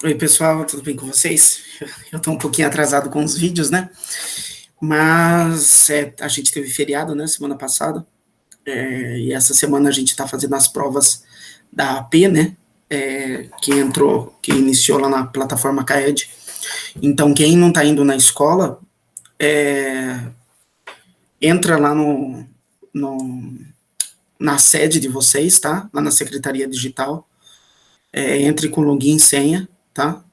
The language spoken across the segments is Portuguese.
Oi, pessoal, tudo bem com vocês? Eu tô um pouquinho atrasado com os vídeos, né? Mas a gente teve feriado, né, semana passada, e essa semana a gente tá fazendo as provas da AP, né? Que iniciou lá na plataforma CAED. Então, quem não tá indo na escola, entra lá no, na sede de vocês, tá? Lá na Secretaria Digital, entre com login e senha, tá?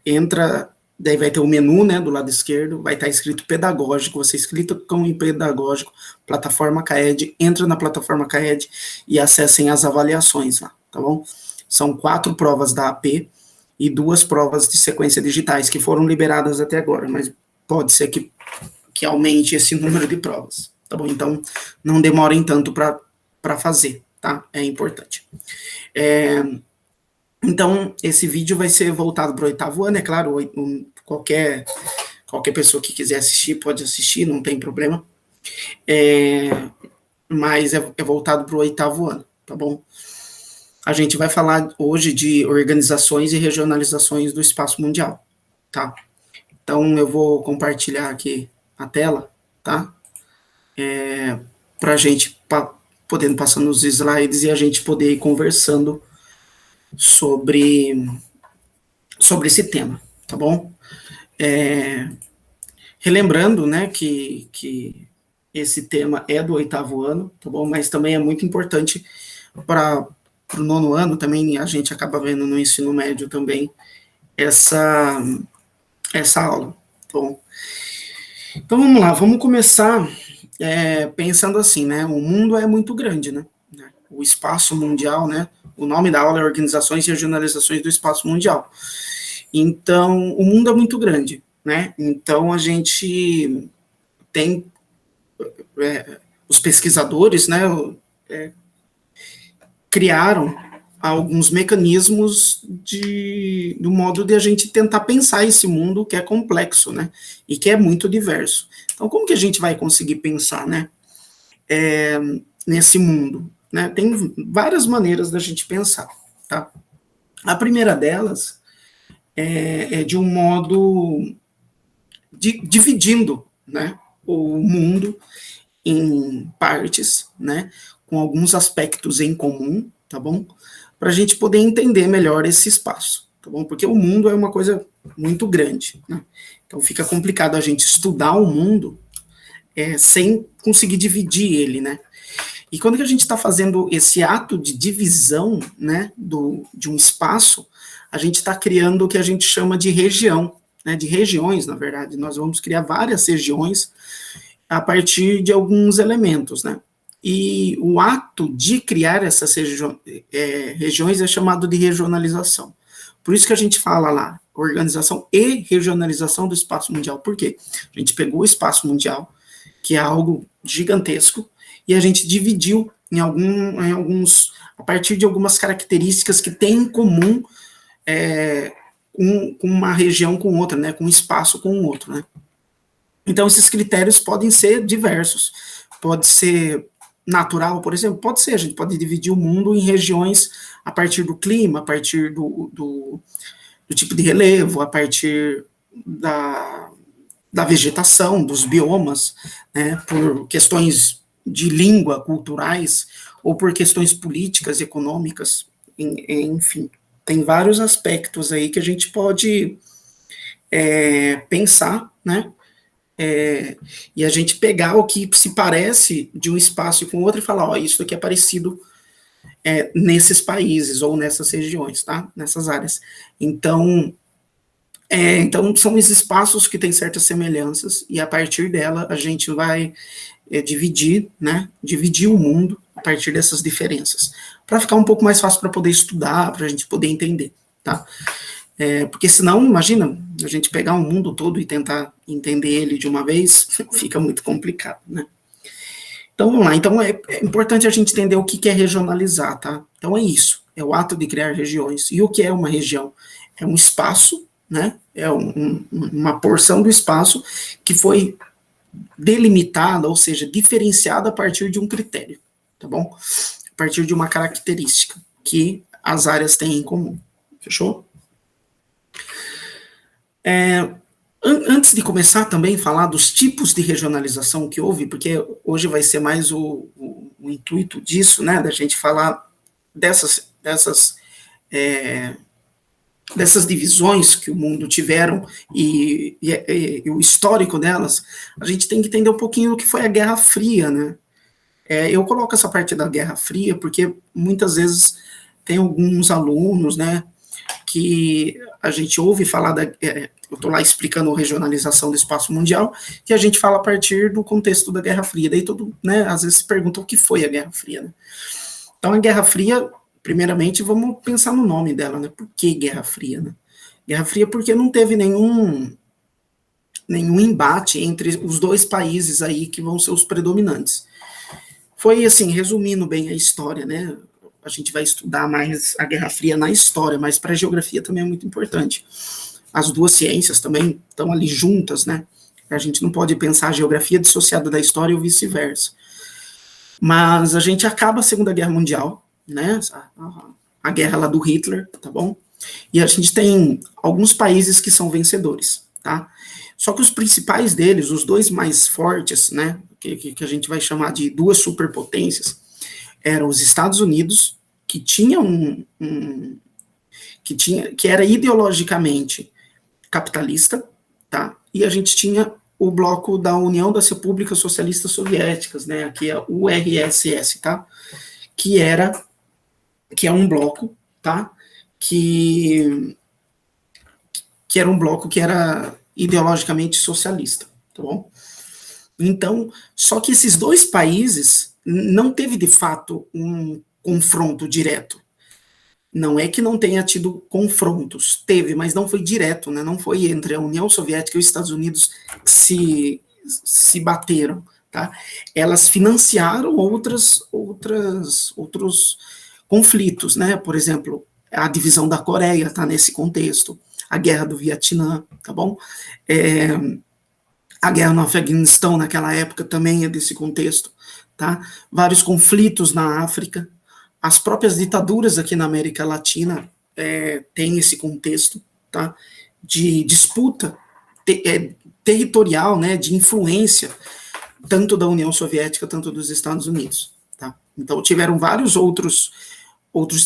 Entra, daí vai ter o menu, né, do lado esquerdo, vai estar escrito pedagógico, vocês clicam em pedagógico, plataforma CAED, entra na plataforma CAED e acessem as avaliações lá, tá bom? São 4 provas da AP e 2 provas de sequência digitais que foram liberadas até agora, mas pode ser que aumente esse número de provas, tá bom? Então, não demorem tanto para fazer, tá? É importante. Então, esse vídeo vai ser voltado para o 8º ano, é claro, qualquer pessoa que quiser assistir pode assistir, não tem problema, mas é voltado para o 8º ano, tá bom? A gente vai falar hoje de organizações e regionalizações do espaço mundial, tá? Então, eu vou compartilhar aqui a tela, tá? Para a gente podendo passando os slides e a gente poder ir conversando sobre, sobre esse tema, tá bom? Relembrando, né, que esse tema é do 8º ano, tá bom? Mas também é muito importante para o 9º ano, também a gente acaba vendo no ensino médio também essa aula, tá bom? Então vamos lá, vamos começar pensando assim, né? O mundo é muito grande, né? O espaço mundial, né? O nome da aula é Organizações e Regionalizações do Espaço Mundial. Então, o mundo é muito grande, né? Então, a gente tem os pesquisadores, né, criaram alguns mecanismos do modo de a gente tentar pensar esse mundo que é complexo, né, e que é muito diverso. Então, como que a gente vai conseguir pensar, né, nesse mundo? Né? Tem várias maneiras da gente pensar, tá? A primeira delas é de um modo dividindo, né, o mundo em partes, né, com alguns aspectos em comum, tá bom? Para a gente poder entender melhor esse espaço, tá bom? Porque o mundo é uma coisa muito grande, né? Então fica complicado a gente estudar o mundo sem conseguir dividir ele, né? E quando que a gente está fazendo esse ato de divisão, né, de um espaço, a gente está criando o que a gente chama de região, né, de regiões, na verdade. Nós vamos criar várias regiões a partir de alguns elementos, né? E o ato de criar essas regiões é chamado de regionalização. Por isso que a gente fala lá, organização e regionalização do espaço mundial. Por quê? A gente pegou o espaço mundial, que é algo gigantesco, e a gente dividiu em alguns, a partir de algumas características que têm em comum com uma região com outra, né? Com um espaço com outro, né? Então, esses critérios podem ser diversos. Pode ser natural, por exemplo, pode ser, a gente pode dividir o mundo em regiões a partir do clima, a partir do tipo de relevo, a partir da vegetação, dos biomas, né, por questões de língua, culturais, ou por questões políticas, econômicas, enfim. Tem vários aspectos aí que a gente pode pensar, né, e a gente pegar o que se parece de um espaço com outro e falar, ó, isso aqui é parecido nesses países ou nessas regiões, tá? Nessas áreas. Então, então são esses espaços que têm certas semelhanças e a partir dela a gente vai dividir, né? Dividir o mundo a partir dessas diferenças, para ficar um pouco mais fácil para poder estudar, para a gente poder entender, tá? Porque senão, imagina, a gente pegar o mundo todo e tentar entender ele de uma vez, fica muito complicado, né? Então, vamos lá. Então, é importante a gente entender o que é regionalizar, tá? Então, é isso. É o ato de criar regiões. E o que é uma região? É um espaço, né? É uma porção do espaço que foi delimitada, ou seja, diferenciada a partir de um critério, tá bom? A partir de uma característica que as áreas têm em comum. Fechou? Antes de começar também a falar dos tipos de regionalização que houve, porque hoje vai ser mais o intuito disso, né, da gente falar dessas divisões que o mundo tiveram e o histórico delas, a gente tem que entender um pouquinho o que foi a Guerra Fria, né? Eu coloco essa parte da Guerra Fria porque muitas vezes tem alguns alunos, né, que a gente ouve falar eu estou lá explicando a regionalização do espaço mundial, que a gente fala a partir do contexto da Guerra Fria. Daí todo, né, às vezes se pergunta o que foi a Guerra Fria, né? Então a Guerra Fria, primeiramente, vamos pensar no nome dela, né? Por que Guerra Fria, né? Guerra Fria porque não teve nenhum embate entre os dois países aí que vão ser os predominantes. Foi assim, resumindo bem a história, né? A gente vai estudar mais a Guerra Fria na história, mas para a geografia também é muito importante. As duas ciências também estão ali juntas, né? A gente não pode pensar a geografia dissociada da história ou vice-versa. Mas a gente acaba a Segunda Guerra Mundial, né? A guerra lá do Hitler, tá bom? E a gente tem alguns países que são vencedores, tá? Só que os principais deles, os dois mais fortes, né? Que a gente vai chamar de duas superpotências, eram os Estados Unidos, que tinha que era ideologicamente capitalista, tá? E a gente tinha o bloco da União das Repúblicas Socialistas Soviéticas, né? Aqui é a URSS, tá? Que é um bloco, tá? Que era um bloco que era ideologicamente socialista, tá bom? Então, só que esses dois países não teve de fato um confronto direto. Não é que não tenha tido confrontos, teve, mas não foi direto, né? Não foi entre a União Soviética e os Estados Unidos que se bateram, tá? Elas financiaram outros conflitos, né? Por exemplo, a divisão da Coreia está nesse contexto, a guerra do Vietnã, tá bom? A guerra no Afeganistão naquela época também é desse contexto, tá? Vários conflitos na África, as próprias ditaduras aqui na América Latina têm esse contexto, tá? De disputa territorial, né? De influência tanto da União Soviética, tanto dos Estados Unidos, tá? Então tiveram vários outros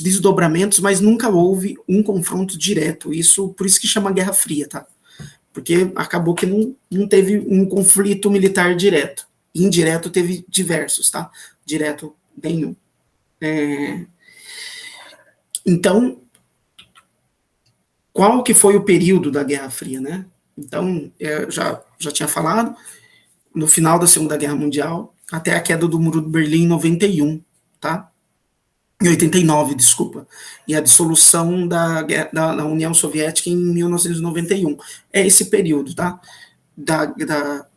desdobramentos, mas nunca houve um confronto direto. Por isso que chama Guerra Fria, tá? Porque acabou que não teve um conflito militar direto. Indireto teve diversos, tá? Direto nenhum. Então, qual que foi o período da Guerra Fria, né? Então, já tinha falado, no final da Segunda Guerra Mundial, até a queda do Muro de Berlim em 91, tá? Em 89, desculpa, e a dissolução da União Soviética em 1991. É esse período, tá?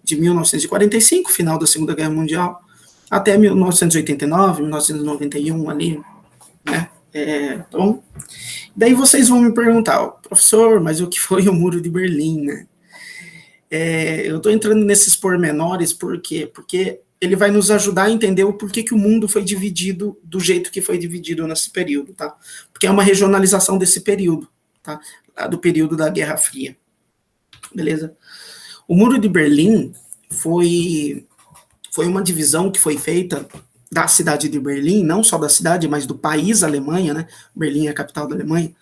De 1945, final da Segunda Guerra Mundial, até 1989, 1991, ali, né? Então, daí vocês vão me perguntar, professor, mas o que foi o Muro de Berlim, né? Eu estou entrando nesses pormenores por quê? Porque ele vai nos ajudar a entender o porquê que o mundo foi dividido do jeito que foi dividido nesse período, tá? Porque é uma regionalização desse período, tá? Do período da Guerra Fria. Beleza? O Muro de Berlim foi uma divisão que foi feita da cidade de Berlim, não só da cidade, mas do país Alemanha, né? Berlim é a capital da Alemanha,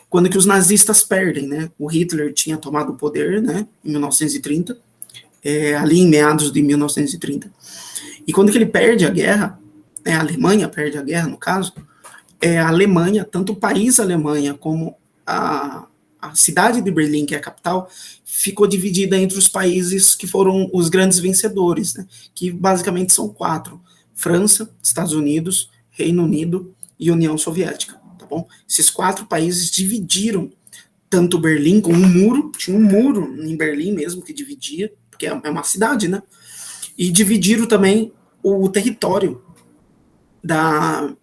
quando que os nazistas perdem, né? O Hitler tinha tomado o poder, né? Em 1930, ali em meados de 1930. E quando que ele perde a guerra, a Alemanha perde a guerra, no caso, a Alemanha, tanto o país Alemanha como a cidade de Berlim, que é a capital, ficou dividida entre os países que foram os grandes vencedores, né? Que basicamente são 4: França, Estados Unidos, Reino Unido e União Soviética, tá bom? Esses 4 países dividiram tanto Berlim com um muro, tinha um muro em Berlim mesmo que dividia, porque é uma cidade, né? E dividiram também o território da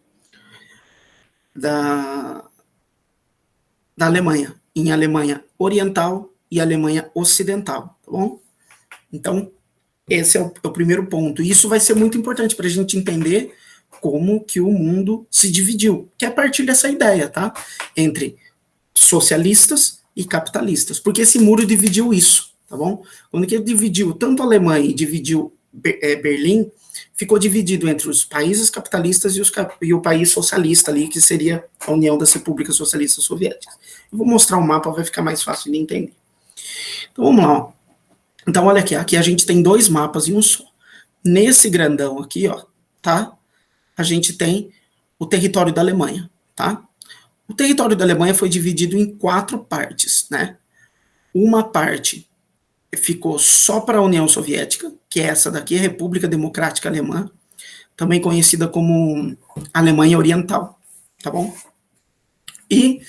Alemanha, em Alemanha Oriental e Alemanha Ocidental, tá bom? Então, esse é o primeiro ponto. E isso vai ser muito importante para a gente entender como que o mundo se dividiu, que é a partir dessa ideia, tá? Entre socialistas e capitalistas, porque esse muro dividiu isso, tá bom? Quando que ele dividiu tanto a Alemanha e dividiu Berlim, ficou dividido entre os países capitalistas e o país socialista ali, que seria a União das Repúblicas Socialistas Soviéticas. Eu vou mostrar o mapa, vai ficar mais fácil de entender. Então vamos lá, ó. Então olha aqui a gente tem dois mapas em um só. Nesse grandão aqui, ó, tá? A gente tem o território da Alemanha, tá? O território da Alemanha foi dividido em 4 partes, né? Uma parte ficou só para a União Soviética, que é essa daqui, a República Democrática Alemã, também conhecida como Alemanha Oriental, tá bom? E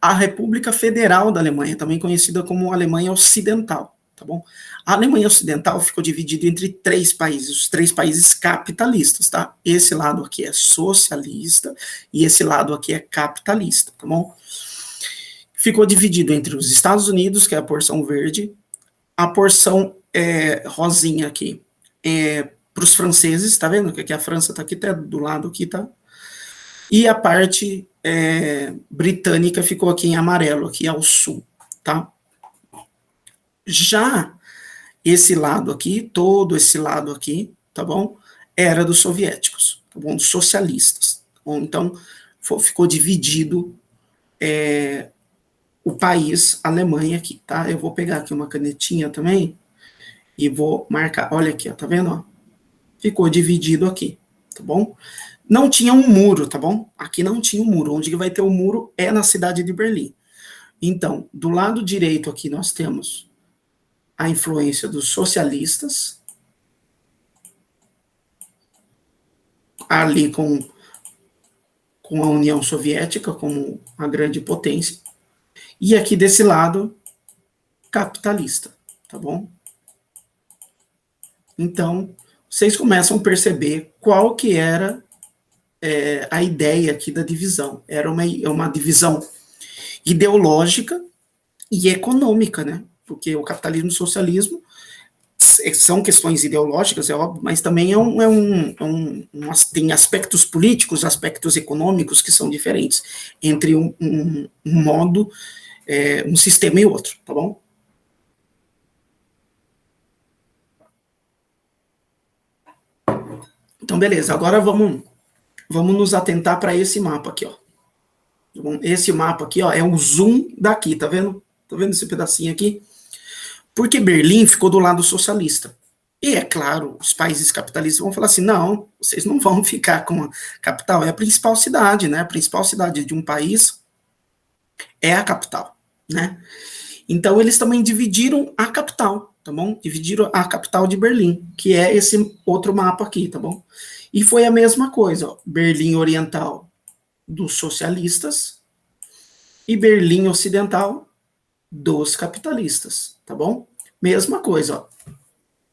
a República Federal da Alemanha, também conhecida como Alemanha Ocidental, tá bom? A Alemanha Ocidental ficou dividida entre 3 países, os 3 países capitalistas, tá? Esse lado aqui é socialista e esse lado aqui é capitalista, tá bom? Ficou dividido entre os Estados Unidos, que é a porção verde, a porção rosinha aqui para os franceses, tá vendo? Que aqui a França tá aqui, tá do lado aqui, tá? E a parte britânica ficou aqui em amarelo, aqui ao sul, tá? Já esse lado aqui, todo esse lado aqui, tá bom? Era dos soviéticos, tá bom? Dos socialistas. Tá bom? Então, ficou dividido o país Alemanha aqui, tá? Eu vou pegar aqui uma canetinha também e vou marcar. Olha aqui, ó, tá vendo? Ó? Ficou dividido aqui, tá bom? Não tinha um muro, tá bom? Aqui não tinha um muro. Onde vai ter o muro é na cidade de Berlim. Então, do lado direito aqui nós temos a influência dos socialistas, ali com a União Soviética como a grande potência, e aqui desse lado, capitalista, tá bom? Então, vocês começam a perceber qual que era a ideia aqui da divisão. Era uma divisão ideológica e econômica, né? Porque o capitalismo e o socialismo são questões ideológicas, é óbvio, mas também tem aspectos políticos, aspectos econômicos que são diferentes entre um modo, um sistema e outro, tá bom? Então, beleza, agora vamos nos atentar para esse mapa aqui, ó. Esse mapa aqui, ó, é um zoom daqui, tá vendo? Tá vendo esse pedacinho aqui? Porque Berlim ficou do lado socialista. E é claro, os países capitalistas vão falar assim, não, vocês não vão ficar com a capital, é a principal cidade, né? A principal cidade de um país é a capital, né? Então eles também dividiram a capital, tá bom? Dividiram a capital de Berlim, que é esse outro mapa aqui, tá bom? E foi a mesma coisa, ó, Berlim Oriental dos socialistas e Berlim Ocidental dos capitalistas, tá bom? Mesma coisa, ó.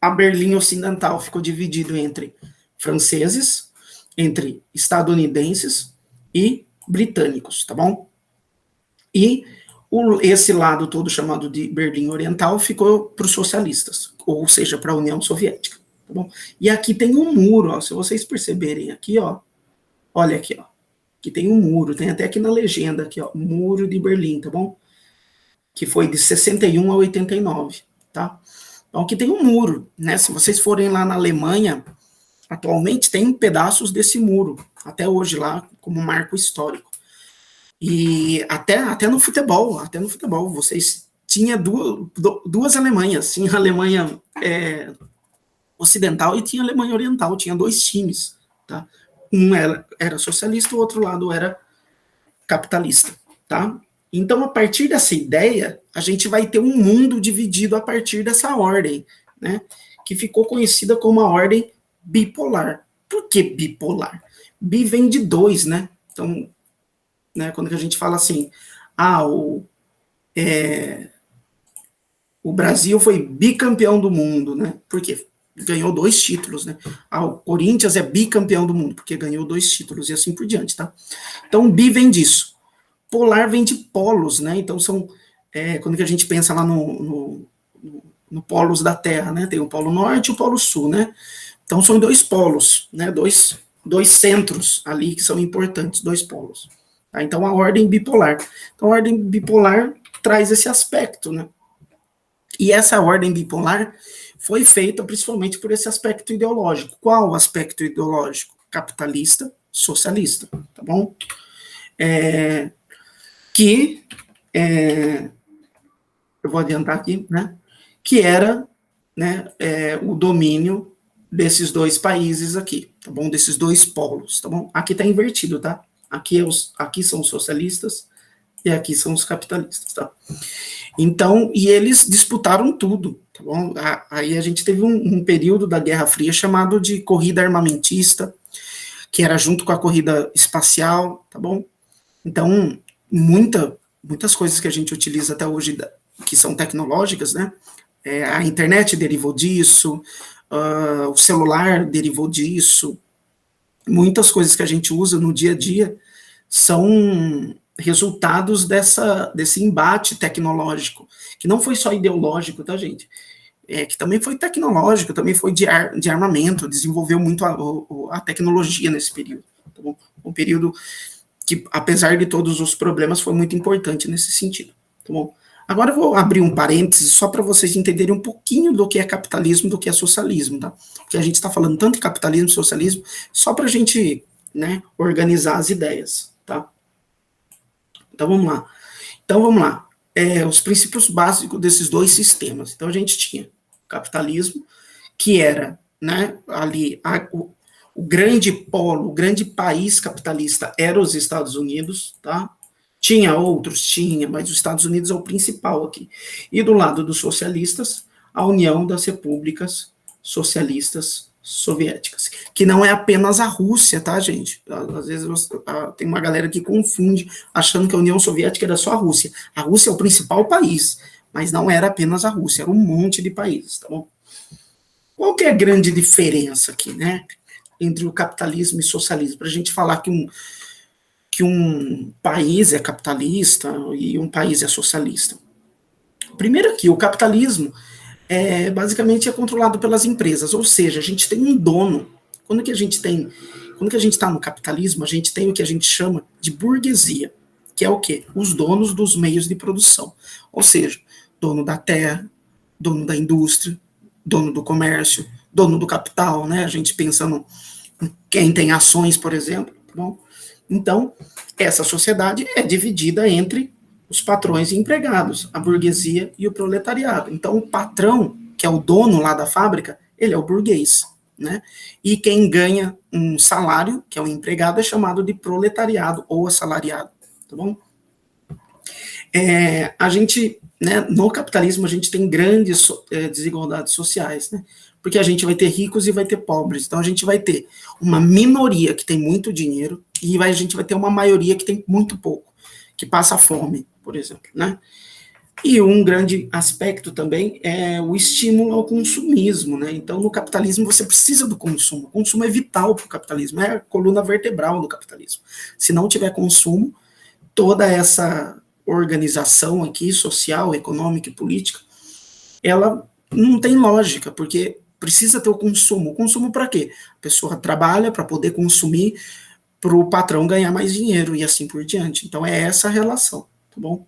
A Berlim Ocidental ficou dividido entre franceses, entre estadunidenses e britânicos, tá bom? E esse lado todo chamado de Berlim Oriental ficou para os socialistas, ou seja, para a União Soviética, tá bom? E aqui tem um muro, ó, se vocês perceberem aqui, ó, olha aqui, ó, que tem um muro, tem até aqui na legenda aqui, ó, Muro de Berlim, tá bom? Que foi de 61 a 89, tá? Então aqui tem um muro, né? Se vocês forem lá na Alemanha, atualmente tem pedaços desse muro, até hoje lá, como marco histórico. E até no futebol, vocês tinha duas Alemanhas, tinha a Alemanha ocidental e tinha a Alemanha oriental, tinha 2 times, tá? Um era socialista, o outro lado era capitalista, tá? Então, a partir dessa ideia, a gente vai ter um mundo dividido a partir dessa ordem, né? Que ficou conhecida como a ordem bipolar. Por que bipolar? Bi vem de 2, né? Então, né, quando a gente fala assim, o Brasil foi bicampeão do mundo, né? Por quê? Ganhou 2 títulos, né? O Corinthians é bicampeão do mundo, porque ganhou 2 títulos e assim por diante, tá? Então, bi vem disso. Polar vem de polos, né? Então, são, quando que a gente pensa lá no polos da Terra, né? Tem o polo norte e o polo sul, né? Então, são 2 polos, né? Dois centros ali que são importantes, 2 polos. Tá? Então, a ordem bipolar. Então, a ordem bipolar traz esse aspecto, né? E essa ordem bipolar foi feita principalmente por esse aspecto ideológico. Qual o aspecto ideológico? Capitalista, socialista, tá bom? Que, eu vou adiantar aqui, né? Que era, né, o domínio desses dois países aqui, tá bom? Desses dois polos, tá bom? Aqui tá invertido, tá? Aqui são os socialistas e aqui são os capitalistas, tá? Então, e eles disputaram tudo, tá bom? Aí a gente teve um período da Guerra Fria chamado de corrida armamentista, que era junto com a corrida espacial, tá bom? Então, muitas coisas que a gente utiliza até hoje, que são tecnológicas, né? A internet derivou disso, o celular derivou disso, muitas coisas que a gente usa no dia a dia são resultados desse embate tecnológico, que não foi só ideológico, tá, gente? Que também foi tecnológico, também foi de armamento, desenvolveu muito a tecnologia nesse período, tá bom? Um período que, apesar de todos os problemas, foi muito importante nesse sentido, tá bom? Agora eu vou abrir um parênteses só para vocês entenderem um pouquinho do que é capitalismo, do que é socialismo, tá? Porque a gente está falando tanto de capitalismo e socialismo, só para a gente, né, organizar as ideias, tá? Então vamos lá. Os princípios básicos desses dois sistemas. Então a gente tinha capitalismo, que era, né, ali o grande polo, o grande país capitalista era os Estados Unidos, tá? Tinha outros, mas os Estados Unidos é o principal aqui. E do lado dos socialistas, a União das Repúblicas Socialistas Soviéticas, que não é apenas a Rússia, tá, gente? Às vezes tem uma galera que confunde, achando que a União Soviética era só a Rússia. A Rússia é o principal país, mas não era apenas a Rússia, era um monte de países, tá bom? Qual que é a grande diferença aqui, né, entre o capitalismo e o socialismo? Para a gente falar que um país é capitalista e um país é socialista. Primeiro que o capitalismo basicamente é controlado pelas empresas, ou seja, a gente tem um dono. Quando que a gente está no capitalismo, a gente tem o que a gente chama de burguesia, que é o quê? Os donos dos meios de produção, ou seja, dono da terra, dono da indústria, dono do comércio, dono do capital, né? A gente pensando em quem tem ações, por exemplo, tá bom? Então, essa sociedade é dividida entre os patrões e empregados, a burguesia e o proletariado. Então, o patrão, que é o dono lá da fábrica, ele é o burguês, né? E quem ganha um salário, que é o empregado, é chamado de proletariado ou assalariado, tá bom? A gente, né, no capitalismo, a gente tem grandes desigualdades sociais, né? Porque a gente vai ter ricos e vai ter pobres. Então, a gente vai ter uma minoria que tem muito dinheiro e a gente vai ter uma maioria que tem muito pouco, que passa fome, por exemplo, né? E um grande aspecto também é o estímulo ao consumismo, né? Então, no capitalismo, você precisa do consumo. O consumo é vital para o capitalismo, é a coluna vertebral do capitalismo. Se não tiver consumo, toda essa organização aqui, social, econômica e política, ela não tem lógica, porque precisa ter o consumo. O consumo para quê? A pessoa trabalha para poder consumir, para o patrão ganhar mais dinheiro e assim por diante. Então é essa a relação, tá bom?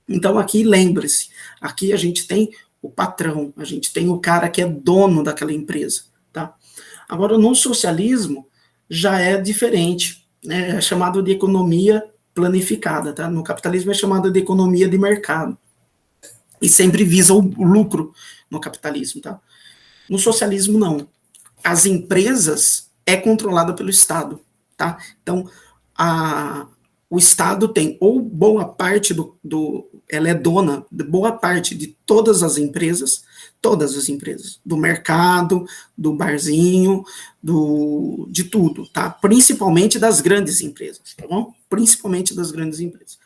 Então aqui lembre-se, aqui a gente tem o patrão, a gente tem o cara que é dono daquela empresa, tá? Agora no socialismo já é diferente, né? É chamado de economia planificada, tá? No capitalismo é chamado de economia de mercado e sempre visa o lucro no capitalismo, tá? No socialismo, não. As empresas é controlada pelo Estado, tá? Então, o Estado tem ou boa parte ela é dona de boa parte de todas as empresas, do mercado, do barzinho, de tudo, tá? Principalmente das grandes empresas, tá bom? Principalmente das grandes empresas.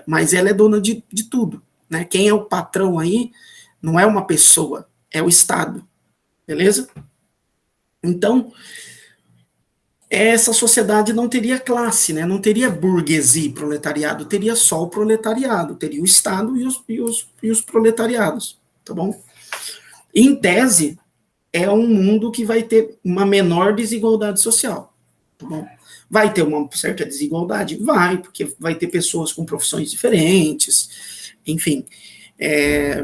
Mas ela é dona de tudo, né? Quem é o patrão aí não é uma pessoa, é o Estado, beleza? Então, essa sociedade não teria classe, né? Não teria burguesia e proletariado, teria só o proletariado, teria o Estado e os proletariados, tá bom? Em tese, é um mundo que vai ter uma menor desigualdade social, tá bom? Vai ter uma certa desigualdade? Vai, porque vai ter pessoas com profissões diferentes, enfim.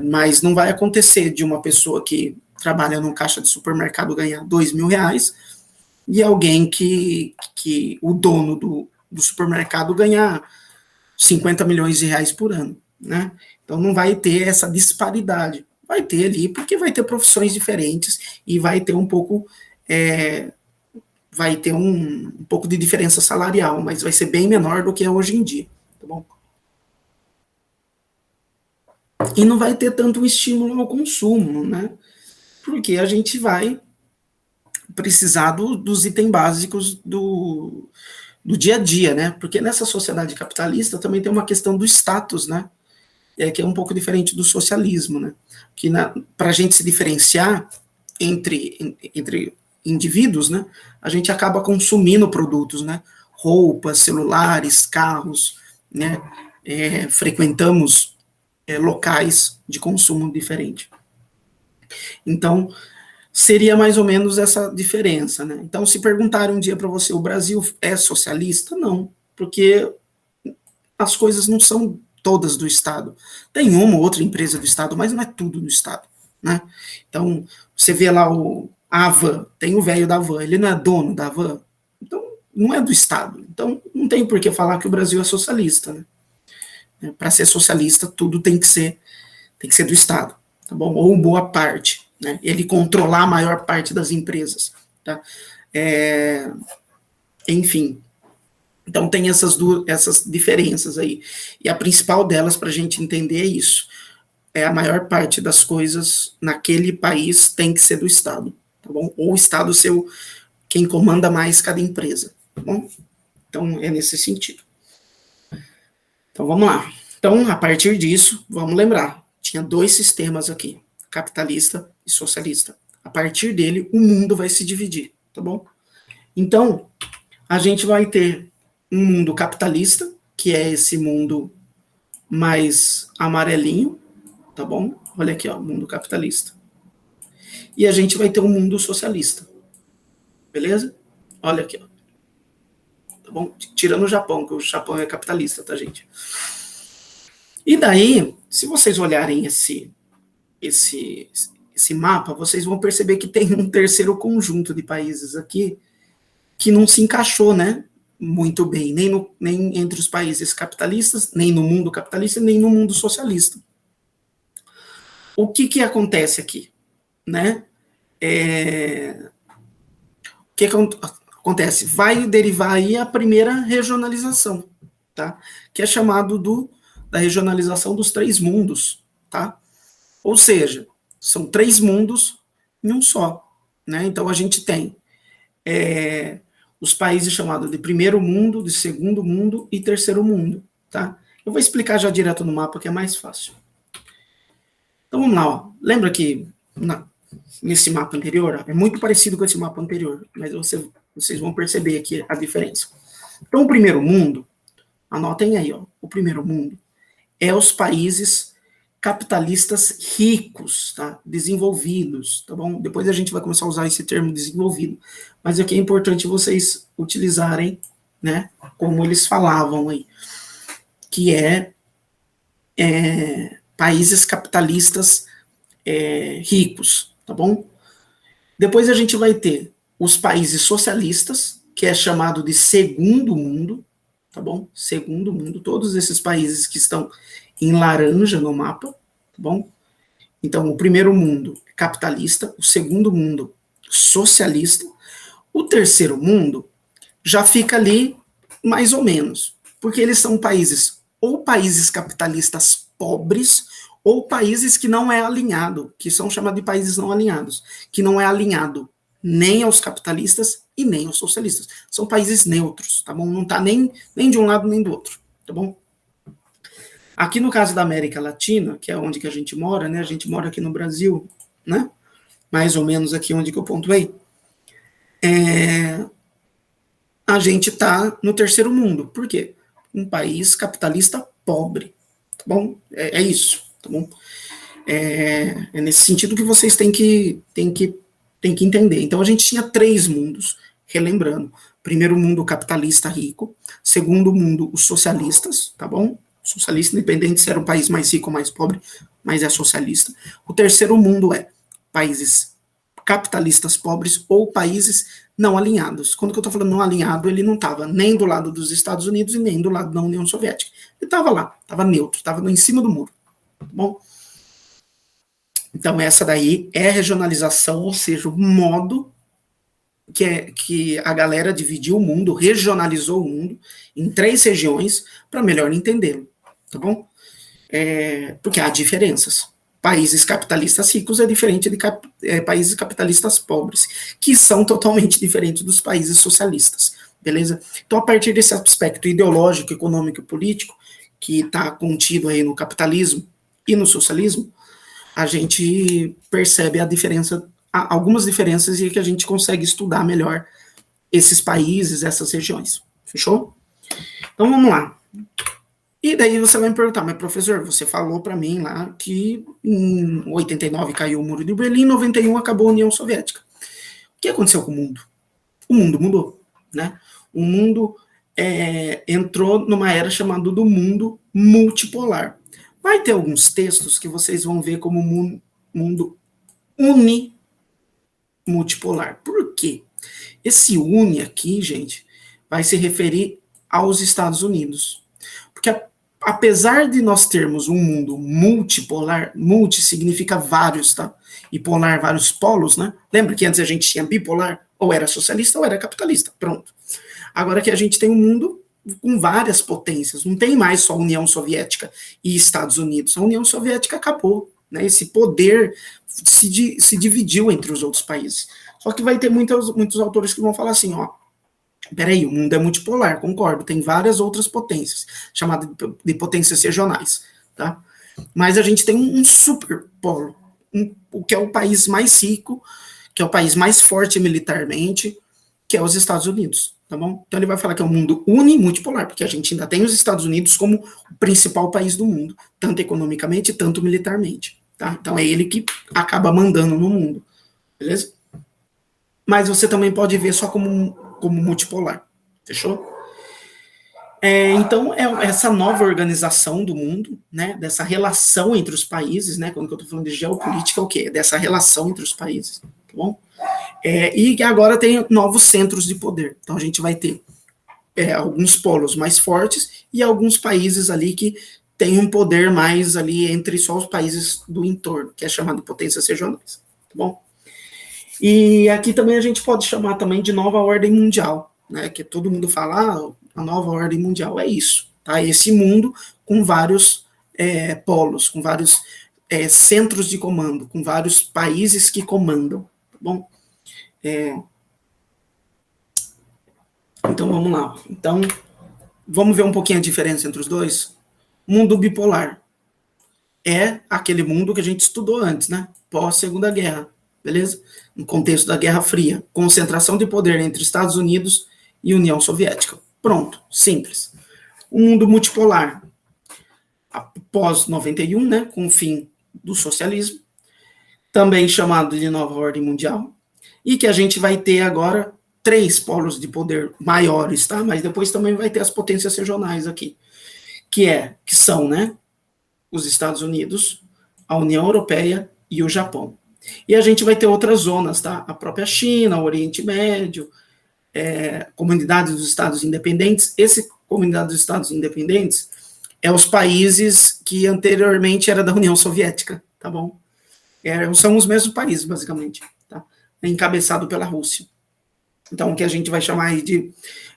Mas não vai acontecer de uma pessoa que trabalha no caixa de supermercado ganhar R$ 2.000 e alguém que o dono do supermercado ganhar R$ 50 milhões por ano, né? Então não vai ter essa disparidade. Vai ter ali, porque vai ter profissões diferentes e vai ter um pouco vai ter um pouco de diferença salarial, mas vai ser bem menor do que é hoje em dia, tá bom? E não vai ter tanto estímulo ao consumo, né? Porque a gente vai precisar dos itens básicos do dia a dia, né? Porque nessa sociedade capitalista também tem uma questão do status, né? Que é um pouco diferente do socialismo, né? Que para a gente se diferenciar entre indivíduos, né? A gente acaba consumindo produtos, né? Roupas, celulares, carros, né? Frequentamos locais de consumo diferente. Então, seria mais ou menos essa diferença, né? Então, se perguntarem um dia para você, o Brasil é socialista? Não, porque as coisas não são todas do Estado. Tem uma ou outra empresa do Estado, mas não é tudo do Estado, né? Então, você vê lá a Havan, tem o velho da Havan, ele não é dono da Havan, então não é do Estado. Então, não tem por que falar que o Brasil é socialista, né? Para ser socialista, tudo tem que ser do Estado, tá bom? Ou boa parte, né? Ele controlar a maior parte das empresas, tá? Enfim, então tem essas diferenças aí. E a principal delas para a gente entender é isso. A maior parte das coisas naquele país tem que ser do Estado, tá bom? Ou o Estado ser quem comanda mais cada empresa, tá bom? Então é nesse sentido. Então vamos lá. Então, a partir disso, vamos lembrar, tinha 2 sistemas aqui, capitalista e socialista. A partir dele, o mundo vai se dividir, tá bom? Então, a gente vai ter um mundo capitalista, que é esse mundo mais amarelinho, tá bom? Olha aqui, ó, mundo capitalista. E a gente vai ter um mundo socialista, beleza? Olha aqui, ó. Tá bom? Tirando o Japão, que o Japão é capitalista, tá, gente? E daí, se vocês olharem esse mapa, vocês vão perceber que tem um terceiro conjunto de países aqui que não se encaixou, né, muito bem, nem entre os países capitalistas, nem no mundo capitalista, nem no mundo socialista. O que acontece aqui, né? O que acontece? Vai derivar aí a primeira regionalização, tá? Que é chamado da regionalização dos 3 mundos, tá? Ou seja, são 3 mundos em um só, né? Então a gente tem os países chamados de primeiro mundo, de segundo mundo e terceiro mundo, tá? Eu vou explicar já direto no mapa que é mais fácil. Então vamos lá, ó. Lembra que nesse mapa anterior, é muito parecido com esse mapa anterior, mas vocês vão perceber aqui a diferença. Então o primeiro mundo, anotem aí, ó, o primeiro mundo é os países capitalistas ricos, tá? Desenvolvidos, tá bom? Depois a gente vai começar a usar esse termo desenvolvido, mas aqui é importante vocês utilizarem, né, como eles falavam aí, que países capitalistas ricos, tá bom? Depois a gente vai ter os países socialistas, que é chamado de segundo mundo, tá bom? Segundo mundo, todos esses países que estão em laranja no mapa, tá bom? Então, o primeiro mundo capitalista, o segundo mundo socialista, o terceiro mundo já fica ali mais ou menos, porque eles são países ou países capitalistas pobres ou países que não é alinhado, que são chamados de países não alinhados, que não é alinhado nem aos capitalistas e nem aos socialistas. São países neutros, tá bom? Não está nem de um lado nem do outro, tá bom? Aqui no caso da América Latina, que é onde que a gente mora, né? A gente mora aqui no Brasil, né? Mais ou menos aqui onde que eu pontuei. A gente está no terceiro mundo. Por quê? Um país capitalista pobre, tá bom? É isso, tá bom? É nesse sentido que vocês têm que entender. Então a gente tinha 3 mundos, relembrando. Primeiro mundo capitalista rico, segundo mundo os socialistas, tá bom? Socialista, independente se era um país mais rico ou mais pobre, mas é socialista. O terceiro mundo é países capitalistas pobres ou países não alinhados. Quando eu estou falando não alinhado, ele não estava nem do lado dos Estados Unidos e nem do lado da União Soviética. Ele estava lá, estava neutro, estava em cima do muro. Tá bom? Então, essa daí é regionalização, ou seja, o modo que a galera dividiu o mundo, regionalizou o mundo em 3 regiões para melhor entendê-lo, tá bom? Porque há diferenças. Países capitalistas ricos é diferente de países capitalistas pobres, que são totalmente diferentes dos países socialistas, beleza? Então, a partir desse aspecto ideológico, econômico e político, que está contido aí no capitalismo e no socialismo, a gente percebe a diferença, algumas diferenças e que a gente consegue estudar melhor esses países, essas regiões. Fechou? Então, vamos lá. E daí você vai me perguntar, mas professor, você falou para mim lá que em 89 caiu o Muro de Berlim, em 91 acabou a União Soviética. O que aconteceu com o mundo? O mundo mudou, né? O mundo entrou numa era chamada do mundo multipolar. Vai ter alguns textos que vocês vão ver como mundo unimultipolar. Por quê? Esse uni aqui, gente, vai se referir aos Estados Unidos. Porque apesar de nós termos um mundo multipolar, multi significa vários, tá? E polar, vários polos, né? Lembra que antes a gente tinha bipolar? Ou era socialista ou era capitalista. Pronto. Agora que a gente tem um mundo com várias potências, não tem mais só União Soviética e Estados Unidos. A União Soviética acabou, né? Esse poder se dividiu entre os outros países. Só que vai ter muitos autores que vão falar assim, ó, peraí, o mundo é multipolar, concordo, tem várias outras potências, chamadas de potências regionais, tá? Mas a gente tem um superpolo, o que é o país mais rico, que é o país mais forte militarmente, que é os Estados Unidos, tá bom? Então ele vai falar que é um mundo unimultipolar, porque a gente ainda tem os Estados Unidos como o principal país do mundo, tanto economicamente, tanto militarmente, tá? Então é ele que acaba mandando no mundo, beleza? Mas você também pode ver só como multipolar, fechou? Então, essa nova organização do mundo, né, dessa relação entre os países, né, quando eu estou falando de geopolítica, é o quê? Dessa relação entre os países, tá bom? E agora tem novos centros de poder. Então, a gente vai ter alguns polos mais fortes e alguns países ali que têm um poder mais ali entre só os países do entorno, que é chamado de potências regionais, tá bom? E aqui também a gente pode chamar também de nova ordem mundial, né? Que todo mundo fala, a nova ordem mundial é isso, tá? Esse mundo com vários polos, com vários centros de comando, com vários países que comandam, tá bom? Então vamos lá. Então vamos ver um pouquinho a diferença entre os dois. Mundo bipolar é aquele mundo que a gente estudou antes, né? Pós Segunda Guerra, beleza? No contexto da Guerra Fria, concentração de poder entre Estados Unidos e União Soviética. Pronto, simples. O mundo multipolar, após 91, né, com o fim do socialismo, também chamado de nova ordem mundial, e que a gente vai ter agora 3 polos de poder maiores, tá? Mas depois também vai ter as potências regionais aqui, que são, né, os Estados Unidos, a União Europeia e o Japão. E a gente vai ter outras zonas, tá? A própria China, o Oriente Médio, comunidades dos Estados Independentes. Esse comunidade dos Estados Independentes é os países que anteriormente era da União Soviética, tá bom? São os mesmos países, basicamente, tá? Encabeçado pela Rússia. Então, o que a gente vai chamar de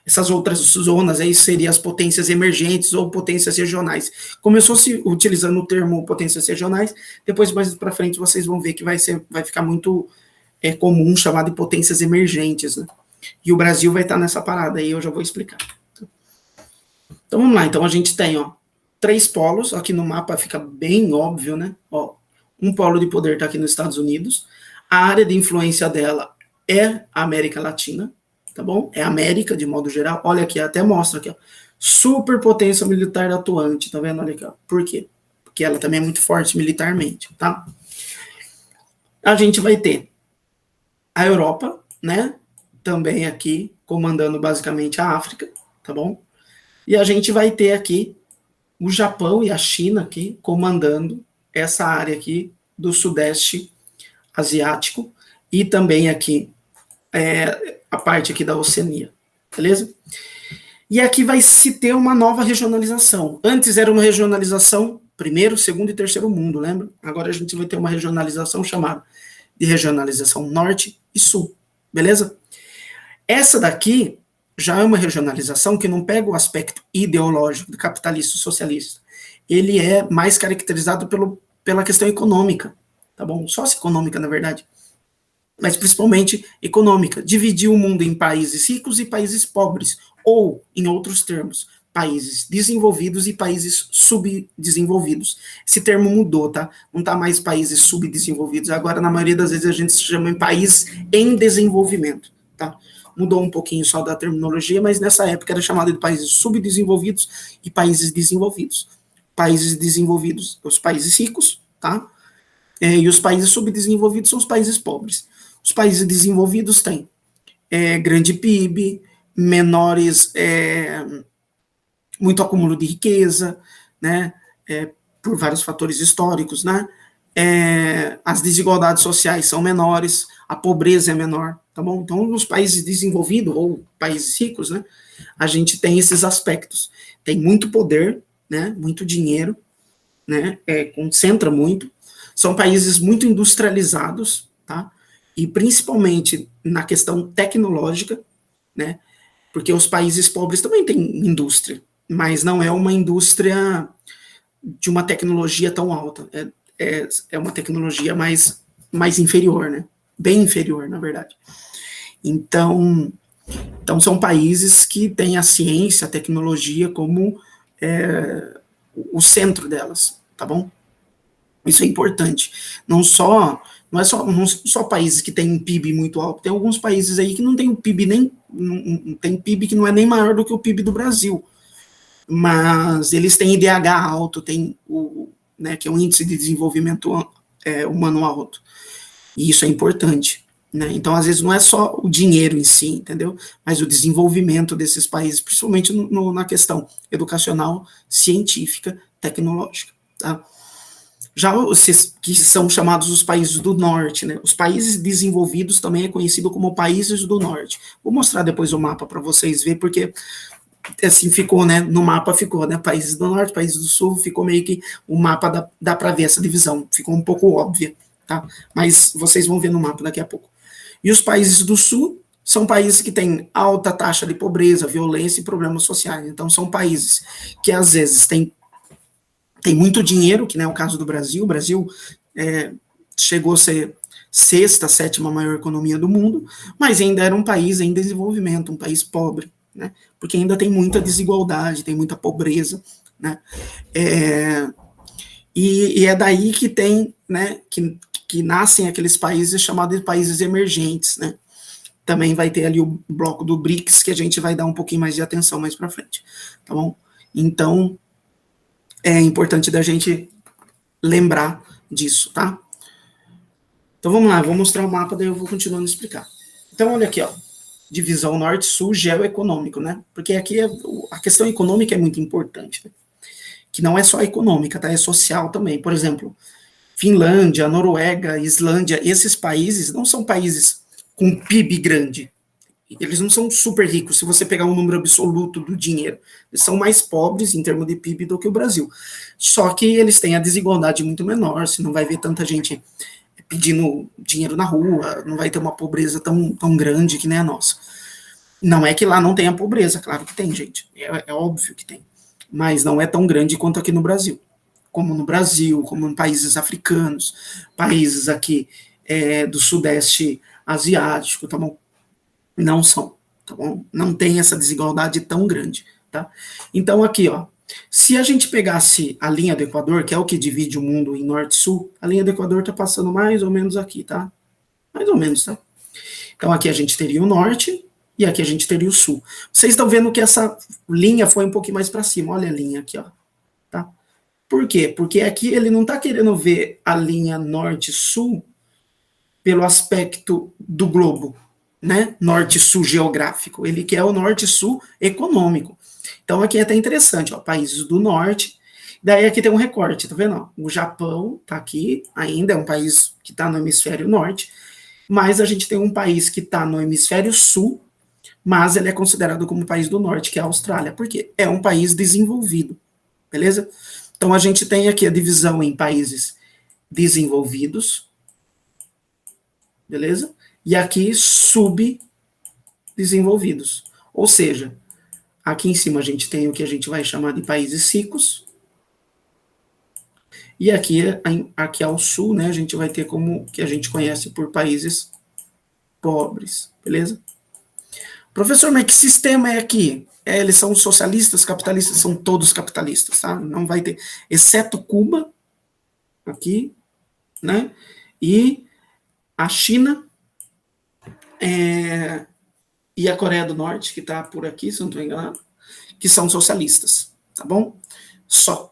essas outras zonas aí seriam as potências emergentes ou potências regionais. Começou se utilizando o termo potências regionais, depois mais para frente vocês vão ver que vai ficar muito comum chamar de potências emergentes, né? E o Brasil vai estar nessa parada aí, eu já vou explicar. Então vamos lá, então a gente tem, ó, 3 polos, aqui no mapa fica bem óbvio, né? Ó, um polo de poder está aqui nos Estados Unidos, a área de influência dela é a América Latina, tá bom? É a América, de modo geral. Olha aqui, até mostra aqui, ó. Superpotência militar atuante, tá vendo? Olha aqui, ó. Por quê? Porque ela também é muito forte militarmente, tá? A gente vai ter a Europa, né? Também aqui comandando basicamente a África, tá bom? E a gente vai ter aqui o Japão e a China aqui comandando essa área aqui do Sudeste Asiático e também aqui a parte aqui da Oceania, beleza? E aqui vai se ter uma nova regionalização. Antes era uma regionalização primeiro, segundo e terceiro mundo, lembra? Agora a gente vai ter uma regionalização chamada de regionalização norte e sul, beleza? Essa daqui já é uma regionalização que não pega o aspecto ideológico do capitalista e socialista. Ele é mais caracterizado pela questão econômica, tá bom? Socioeconômica, na verdade. Mas principalmente econômica. Dividir o mundo em países ricos e países pobres, ou, em outros termos, países desenvolvidos e países subdesenvolvidos. Esse termo mudou, tá? Não tá mais países subdesenvolvidos. Agora, na maioria das vezes, a gente se chama em país em desenvolvimento, tá? Mudou um pouquinho só da terminologia, mas nessa época era chamado de países subdesenvolvidos e países desenvolvidos. Países desenvolvidos, os países ricos, tá? E os países subdesenvolvidos são os países pobres. Os países desenvolvidos têm grande PIB, menores, muito acúmulo de riqueza, né? Por vários fatores históricos, né? As desigualdades sociais são menores, a pobreza é menor, tá bom? Então, nos países desenvolvidos ou países ricos, né, a gente tem esses aspectos. Tem muito poder, né, muito dinheiro, né, concentra muito. São países muito industrializados, tá? E principalmente na questão tecnológica, né? Porque os países pobres também têm indústria, mas não é uma indústria de uma tecnologia tão alta. É uma tecnologia mais inferior, né? Bem inferior, na verdade. Então são países que têm a ciência, a tecnologia como o centro delas, tá bom? Isso é importante. Não é só países que têm um PIB muito alto, tem alguns países aí que não tem um PIB não tem PIB que não é nem maior do que o PIB do Brasil. Mas eles têm IDH alto, tem né, que é um índice de desenvolvimento humano alto. E isso é importante. Né? Então, às vezes, não é só o dinheiro em si, entendeu? Mas o desenvolvimento desses países, principalmente na questão educacional, científica, tecnológica. Tá? Já os que são chamados os países do norte, né? Os países desenvolvidos também é conhecido como países do norte. Vou mostrar depois o mapa para vocês verem, porque assim ficou, né? No mapa ficou, né? Países do norte, países do sul, ficou meio que o mapa dá para ver essa divisão, ficou um pouco óbvia, tá? Mas vocês vão ver no mapa daqui a pouco. E os países do sul são países que têm alta taxa de pobreza, violência e problemas sociais. Então são países que às vezes têm muito dinheiro, que não é o caso do Brasil. O Brasil chegou a ser sexta, sétima maior economia do mundo, mas ainda era um país em desenvolvimento, um país pobre, né? Porque ainda tem muita desigualdade, tem muita pobreza, né? E é daí que tem, né, que nascem aqueles países chamados de países emergentes, né? Também vai ter ali o bloco do BRICS, que a gente vai dar um pouquinho mais de atenção mais para frente, tá bom? Então, é importante da gente lembrar disso, tá? Então vamos lá, vou mostrar o mapa, daí eu vou continuando a explicar. Então olha aqui, ó, divisão norte-sul geoeconômico, né? Porque aqui a questão econômica é muito importante, né? Que não é só econômica, tá? É social também. Por exemplo, Finlândia, Noruega, Islândia, esses países não são países com PIB grande. Eles não são super ricos, se você pegar um número absoluto do dinheiro. Eles são mais pobres em termos de PIB do que o Brasil. Só que eles têm a desigualdade muito menor, você não vai ver tanta gente pedindo dinheiro na rua, não vai ter uma pobreza tão grande que nem a nossa. Não é que lá não tenha pobreza, claro que tem, gente. É óbvio que tem. Mas não é tão grande quanto aqui no Brasil. Como no Brasil, como em países africanos, países aqui do Sudeste Asiático, tá bom? Não são, tá bom? Não tem essa desigualdade tão grande, tá? Então aqui, ó, se a gente pegasse a linha do Equador, que é o que divide o mundo em norte e sul, a linha do Equador tá passando mais ou menos aqui, tá? Mais ou menos, tá? Então aqui a gente teria o norte e aqui a gente teria o sul. Vocês estão vendo que essa linha foi um pouquinho mais para cima, olha a linha aqui, ó, tá? Por quê? Porque aqui ele não tá querendo ver a linha norte-sul pelo aspecto do globo, né, norte-sul geográfico, ele quer o norte-sul econômico. Então aqui é até interessante, ó, países do norte, daí aqui tem um recorte, tá vendo? Ó, o Japão tá aqui, ainda é um país que está no hemisfério norte, mas a gente tem um país que está no hemisfério sul, mas ele é considerado como país do norte, que é a Austrália. Por quê? É um país desenvolvido, beleza? Então a gente tem aqui a divisão em países desenvolvidos, beleza? E aqui subdesenvolvidos. Ou seja, aqui em cima a gente tem o que a gente vai chamar de países ricos, e aqui ao sul, né, a gente vai ter como que a gente conhece por países pobres, beleza? Professor, mas que sistema é aqui? Eles são socialistas, capitalistas, são todos capitalistas, tá? Não vai ter, exceto Cuba, aqui, né? E a China e a Coreia do Norte, que está por aqui, se não estou enganado, que são socialistas, tá bom? São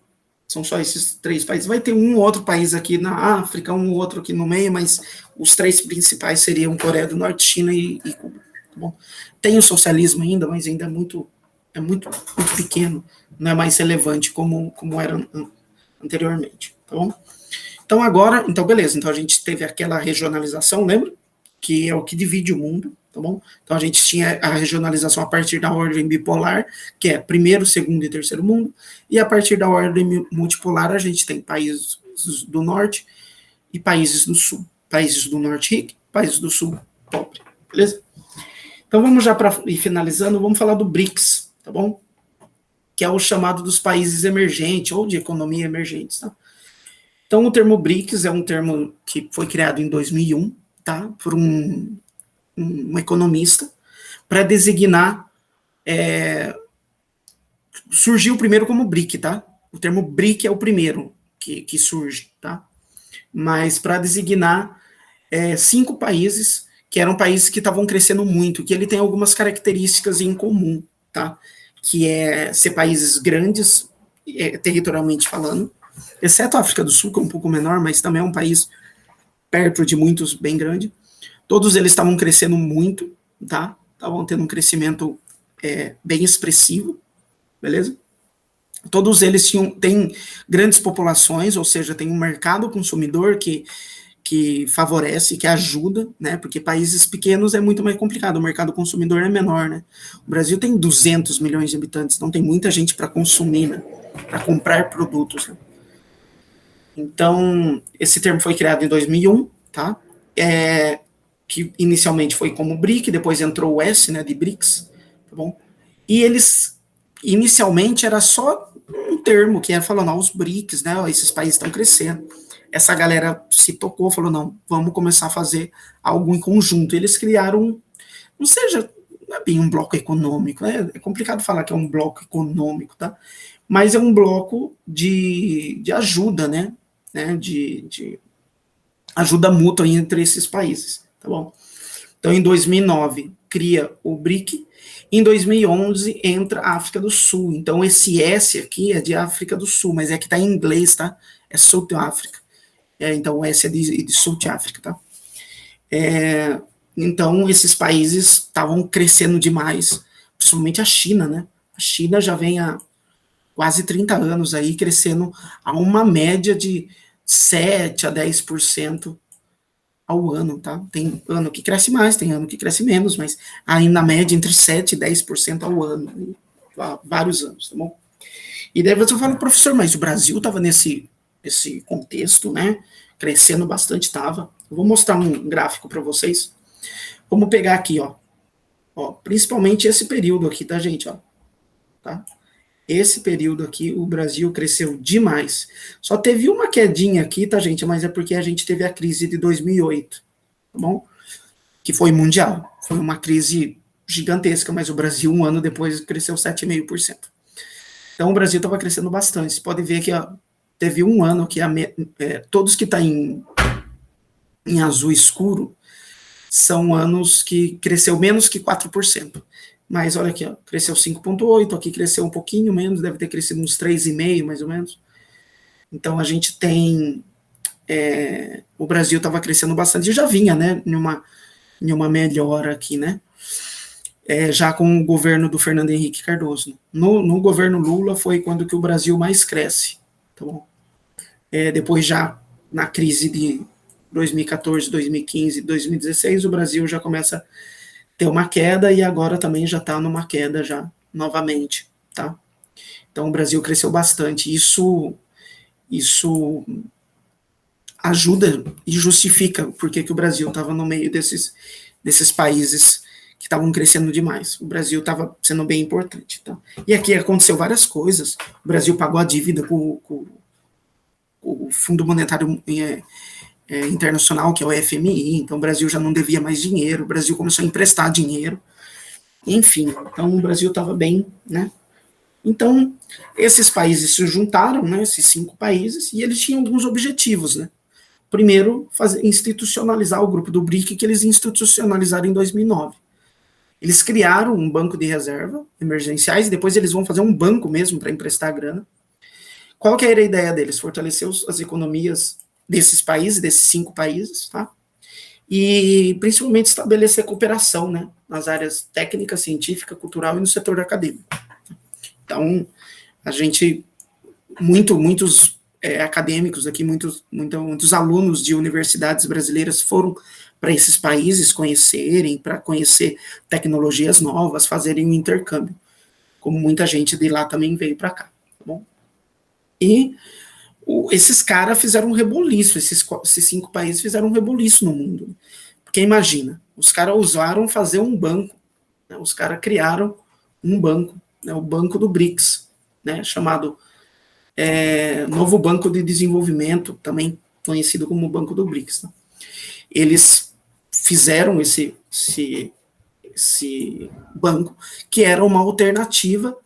só esses 3 países. Vai ter um outro país aqui na África, um outro aqui no meio, mas os 3 principais seriam Coreia do Norte, China e Cuba. Tá bom? Tem o socialismo ainda, mas ainda é muito pequeno, não é mais relevante como era anteriormente. Tá bom? Então agora, então beleza, então a gente teve aquela regionalização, lembra? Que é o que divide o mundo, tá bom? Então a gente tinha a regionalização a partir da ordem bipolar, que é primeiro, segundo e terceiro mundo, e a partir da ordem multipolar a gente tem países do norte e países do sul. Países do norte rico, países do sul pobre, beleza? Então vamos já para ir finalizando, vamos falar do BRICS, tá bom? Que é o chamado dos países emergentes ou de economia emergentes, tá? Então o termo BRICS é um termo que foi criado em 2001, tá? Por um economista, para designar, surgiu primeiro como BRIC, tá? O termo BRIC é o primeiro que surge, tá? Mas para designar 5 países que eram países que estavam crescendo muito, que ele tem algumas características em comum, tá? Que é ser países grandes, territorialmente falando, exceto a África do Sul, que é um pouco menor, mas também é um país perto de muitos, bem grande. Todos eles estavam crescendo muito, tá? Estavam tendo um crescimento bem expressivo, beleza? Todos eles têm grandes populações, ou seja, tem um mercado consumidor que favorece, que ajuda, né? Porque países pequenos é muito mais complicado, o mercado consumidor é menor, né? O Brasil tem 200 milhões de habitantes, então tem muita gente para consumir, né? Para comprar produtos, né? Então, esse termo foi criado em 2001, tá? Que inicialmente foi como BRIC, depois entrou o S, né, de BRICS, tá bom? E eles, inicialmente, era só um termo que ia falando, os BRICS, né, esses países estão crescendo. Essa galera se tocou, falou, não, vamos começar a fazer algo em conjunto. Eles criaram, não é bem um bloco econômico, né? É complicado falar que é um bloco econômico, tá? Mas é um bloco de ajuda, né? De ajuda mútua entre esses países, tá bom? Então, em 2009, cria o BRIC, em 2011 entra a África do Sul. Então, esse S aqui é de África do Sul, mas é que está em inglês, tá? É South Africa. Então, o S é de South Africa, tá? Então, esses países estavam crescendo demais, principalmente a China, né? A China já vem há quase 30 anos aí, crescendo a uma média de 7 a 10% ao ano, tá? Tem ano que cresce mais, tem ano que cresce menos, mas aí na média entre 7 e 10% ao ano, há vários anos, tá bom? E daí você fala, professor, mas o Brasil estava nesse contexto, né? Crescendo bastante, estava. Eu vou mostrar um gráfico para vocês. Vamos pegar aqui, ó. Principalmente esse período aqui, tá, gente? Ó, tá? Esse período aqui, o Brasil cresceu demais. Só teve uma quedinha aqui, tá, gente? Mas é porque a gente teve a crise de 2008, tá bom? Que foi mundial. Foi uma crise gigantesca, mas o Brasil, um ano depois, cresceu 7,5%. Então, o Brasil estava crescendo bastante. Você pode ver que ó, teve um ano que todos que estão em azul escuro são anos que cresceu menos que 4%. Mas olha aqui, ó, cresceu 5,8%, aqui cresceu um pouquinho menos, deve ter crescido uns 3,5%, mais ou menos. Então a gente tem. O Brasil estava crescendo bastante, e já vinha, né? em uma melhora aqui, né? Já com o governo do Fernando Henrique Cardoso. No governo Lula foi quando que o Brasil mais cresce, tá bom? Depois já na crise de 2014, 2015, 2016, o Brasil já começa a ter uma queda e agora também já está numa queda já novamente, tá? Então o Brasil cresceu bastante. Isso ajuda e justifica porque que o Brasil estava no meio desses países que estavam crescendo demais. O Brasil estava sendo bem importante. Tá? E aqui aconteceu várias coisas. O Brasil pagou a dívida com o Fundo Monetário Internacional, que é o FMI, então o Brasil já não devia mais dinheiro, o Brasil começou a emprestar dinheiro, enfim, então o Brasil estava bem, né? Então, esses países se juntaram, né, esses 5 países, e eles tinham alguns objetivos, né? Primeiro, institucionalizar o grupo do BRIC, que eles institucionalizaram em 2009. Eles criaram um banco de reserva emergenciais, e depois eles vão fazer um banco mesmo para emprestar grana. Qual que era a ideia deles? Fortalecer as economias desses países, desses 5 países, tá? E principalmente estabelecer cooperação, né, nas áreas técnica, científica, cultural e no setor acadêmico. Então, a gente, muitos acadêmicos aqui, muitos alunos de universidades brasileiras foram para esses países conhecerem, para conhecer tecnologias novas, fazerem um intercâmbio, como muita gente de lá também veio para cá, tá bom? E esses caras fizeram um reboliço, esses 5 países fizeram um reboliço no mundo. Porque imagina, os caras ousaram fazer um banco, né, os caras criaram um banco, né, o Banco do BRICS, né, chamado Novo Banco de Desenvolvimento, também conhecido como Banco do BRICS. Né. Eles fizeram esse banco, que era uma alternativa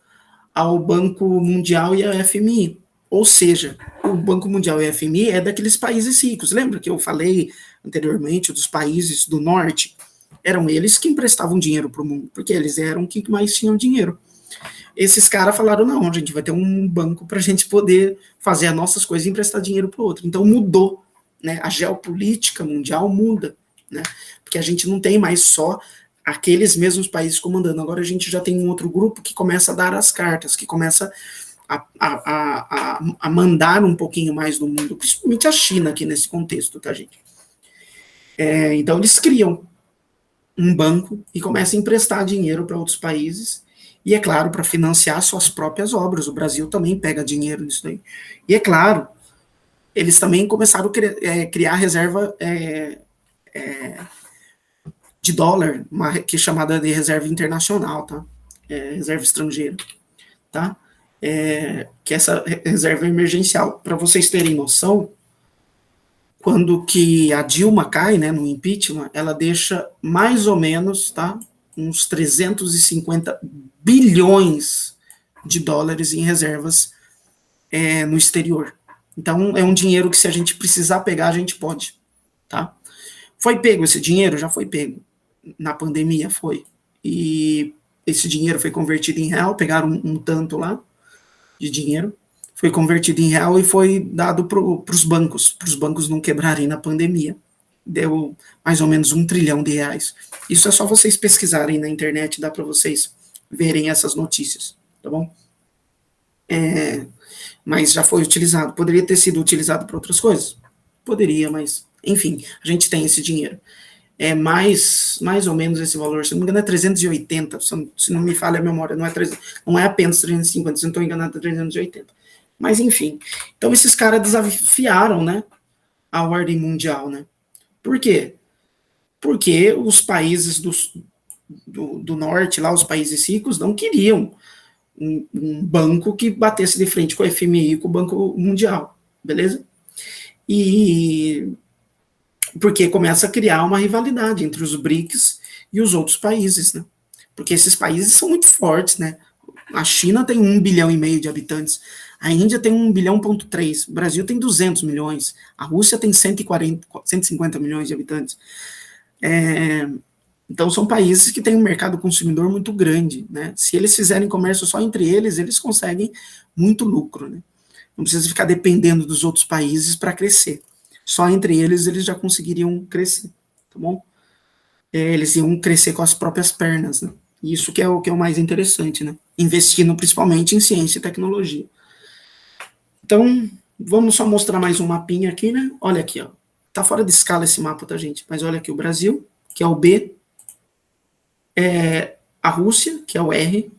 ao Banco Mundial e ao FMI. Ou seja, o Banco Mundial e a FMI é daqueles países ricos. Lembra que eu falei anteriormente dos países do norte? Eram eles que emprestavam dinheiro para o mundo, porque eles eram que mais tinham dinheiro. Esses caras falaram, não, a gente vai ter um banco para a gente poder fazer as nossas coisas e emprestar dinheiro para o outro. Então mudou, né? A geopolítica mundial muda, né? Porque a gente não tem mais só aqueles mesmos países comandando. Agora a gente já tem um outro grupo que começa a dar as cartas, que começa a mandar um pouquinho mais no mundo, principalmente a China aqui nesse contexto, tá, gente? Então eles criam um banco e começam a emprestar dinheiro para outros países, e é claro, para financiar suas próprias obras. O Brasil também pega dinheiro nisso daí. E é claro, eles também começaram a criar reserva de dólar, que é chamada de reserva internacional, tá? Reserva estrangeira, tá? Que essa reserva emergencial. Para vocês terem noção, quando que a Dilma cai, né, no impeachment, ela deixa mais ou menos, tá, uns 350 bilhões de dólares em reservas no exterior. Então, é um dinheiro que se a gente precisar pegar, a gente pode, tá? Foi pego esse dinheiro? Já foi pego. Na pandemia foi. E esse dinheiro foi convertido em real, pegaram um tanto lá de dinheiro, foi convertido em real e foi dado para os bancos não quebrarem na pandemia. Deu mais ou menos R$1 trilhão. Isso é só vocês pesquisarem na internet, dá para vocês verem essas notícias, tá bom? Mas já foi utilizado. Poderia ter sido utilizado para outras coisas? Poderia, mas, enfim, a gente tem esse dinheiro. Mais ou menos esse valor, se não me engano é 380, se não me falha a memória, não é apenas 350, se não estou enganado é 380. Mas enfim, então esses caras desafiaram, né, a ordem mundial, né? Por quê? Porque os países do norte, lá, os países ricos, não queriam um banco que batesse de frente com o FMI e com o Banco Mundial, beleza? E porque começa a criar uma rivalidade entre os BRICS e os outros países, né? Porque esses países são muito fortes, né? A China tem 1,5 bilhão de habitantes, a Índia tem 1,3 bilhão, o Brasil tem 200 milhões, a Rússia tem 150 milhões de habitantes. Então são países que têm um mercado consumidor muito grande, né? Se eles fizerem comércio só entre eles, eles conseguem muito lucro, né? Não precisa ficar dependendo dos outros países para crescer. Só entre eles já conseguiriam crescer, tá bom? eles iam crescer com as próprias pernas, né? Isso que é o mais interessante, né? Investindo principalmente em ciência e tecnologia. Então, vamos só mostrar mais um mapinha aqui, né? Olha aqui, ó. Tá fora de escala esse mapa, tá, gente? Mas olha aqui o Brasil, que é o B, a Rússia, que é o R,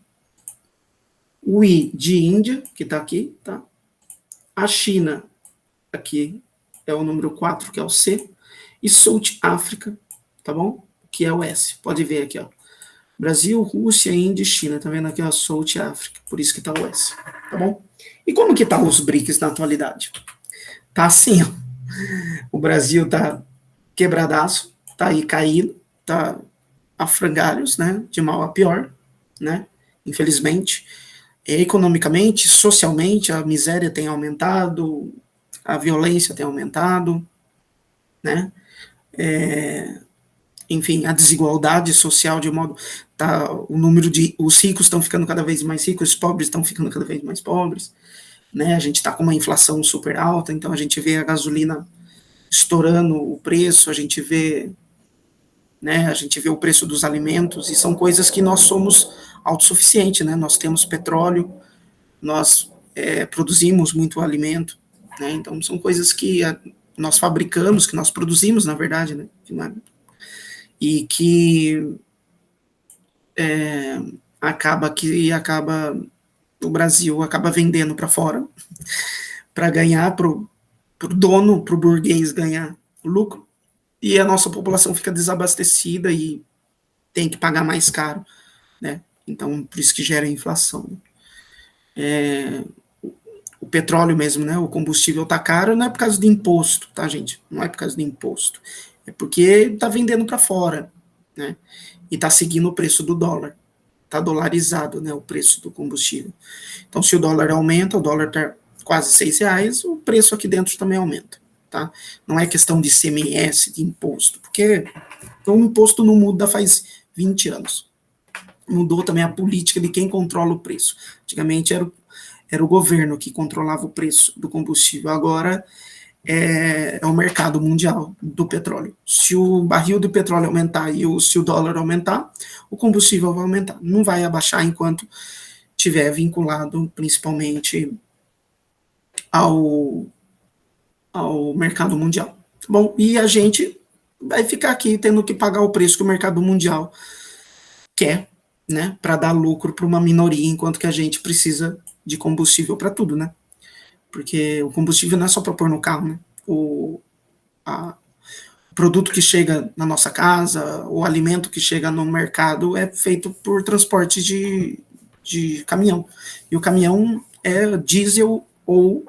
o I de Índia, que tá aqui, tá? A China, aqui, é o número 4, que é o C, e South África, tá bom? Que é o S. Pode ver aqui, ó. Brasil, Rússia, Índia e China. Tá vendo aqui, ó, South África. Por isso que tá o S. Tá bom? E como que tá os BRICS na atualidade? Tá assim, ó. O Brasil tá quebradaço, tá aí caído, tá a frangalhos, né? De mal a pior, né? Infelizmente. Economicamente, socialmente, a miséria tem aumentado, a violência tem aumentado, né? Enfim, a desigualdade social de modo tá o número de os ricos estão ficando cada vez mais ricos, os pobres estão ficando cada vez mais pobres, né? A gente está com uma inflação super alta, então a gente vê a gasolina estourando o preço, a gente vê, né? A gente vê o preço dos alimentos e são coisas que nós somos autossuficientes, né? Nós temos petróleo, nós produzimos muito alimento, né? Então são coisas que nós fabricamos, que nós produzimos, na verdade, né? E que acaba o Brasil acaba vendendo para fora para ganhar pro dono, pro burguês ganhar lucro, e a nossa população fica desabastecida e tem que pagar mais caro, né? Então, por isso que gera a inflação. O petróleo mesmo, né? O combustível tá caro, não é por causa de imposto, tá, gente? Não é por causa de imposto. É porque tá vendendo para fora, né? E tá seguindo o preço do dólar. Tá dolarizado, né? O preço do combustível. Então, se o dólar aumenta, o dólar tá quase R$ 6, o preço aqui dentro também aumenta, tá? Não é questão de CMS, de imposto, porque o imposto não muda faz 20 anos. Mudou também a política de quem controla o preço. Antigamente era o governo que controlava o preço do combustível, agora é o mercado mundial do petróleo. Se o barril do petróleo aumentar e se o dólar aumentar, o combustível vai aumentar. Não vai abaixar enquanto tiver vinculado principalmente ao, ao mercado mundial. Tá bom? E a gente vai ficar aqui tendo que pagar o preço que o mercado mundial quer, né, para dar lucro para uma minoria, enquanto que a gente precisa de combustível para tudo, né? Porque o combustível não é só para pôr no carro, né? O produto que chega na nossa casa, o alimento que chega no mercado é feito por transporte de caminhão. E o caminhão é diesel ou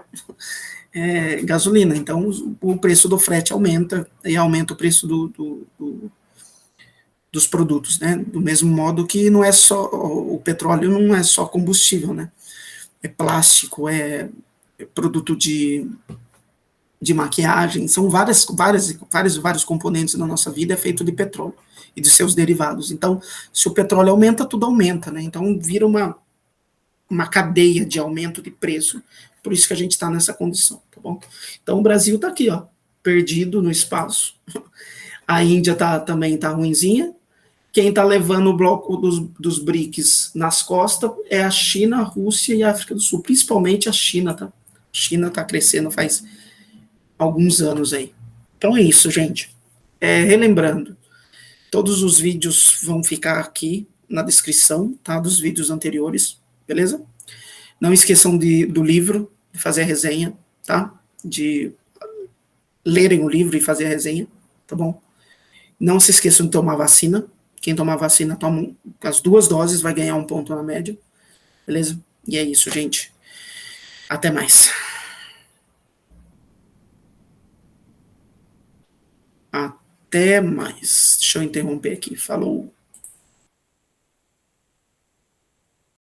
gasolina. Então, o preço do frete aumenta e aumenta o preço dos produtos, né? Do mesmo modo que não é só o petróleo, não é só combustível, né? É plástico, é produto de maquiagem, são vários componentes da nossa vida é feito de petróleo e de seus derivados. Então, se o petróleo aumenta, tudo aumenta, né? Então, vira uma cadeia de aumento de preço. Por isso que a gente está nessa condição, tá bom? Então, o Brasil está aqui, ó, perdido no espaço. A Índia também tá ruinzinha. Quem está levando o bloco dos BRICS nas costas é a China, a Rússia e a África do Sul, principalmente a China, tá? A China está crescendo faz alguns anos aí. Então é isso, gente. Relembrando, todos os vídeos vão ficar aqui na descrição, tá? Dos vídeos anteriores, beleza? Não esqueçam do livro, de fazer a resenha, tá? De lerem o livro e fazer a resenha, tá bom? Não se esqueçam de tomar vacina. Quem tomar vacina toma as 2 doses, vai ganhar 1 ponto na média, beleza? E é isso, gente. Até mais. Até mais. Deixa eu interromper aqui. Falou.